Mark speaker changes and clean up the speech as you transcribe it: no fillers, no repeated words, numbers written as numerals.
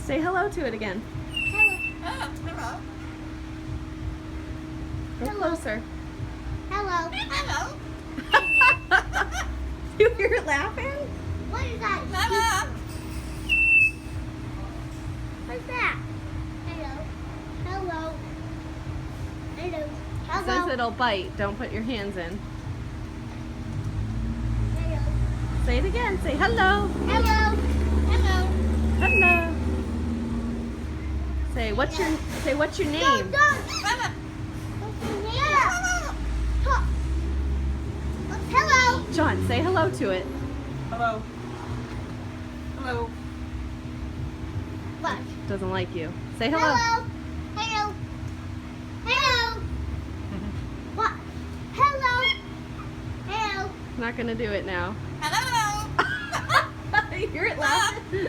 Speaker 1: Say hello to it again.
Speaker 2: Hello. Hello.
Speaker 1: Go
Speaker 2: Hello.
Speaker 1: closer.
Speaker 2: Hello. Hello.
Speaker 1: You hear it laughing?
Speaker 2: What is that? Hello. What's that? Hello. Hello. Hello.
Speaker 1: It
Speaker 2: Hello.
Speaker 1: says it'll bite. Don't put your hands in.
Speaker 2: Hello.
Speaker 1: Say it again. Say hello.
Speaker 2: Hello. Hello.
Speaker 1: Hello. Say what's your name?
Speaker 2: Go. What's your name? Hello.
Speaker 1: John, say hello to it.
Speaker 3: Hello. Hello.
Speaker 2: What?
Speaker 1: Doesn't like you. Say hello.
Speaker 2: Hello. Hello. Hello. What? Hello. Hello.
Speaker 1: Not gonna do it now.
Speaker 2: Hello.
Speaker 1: You hear it laughing?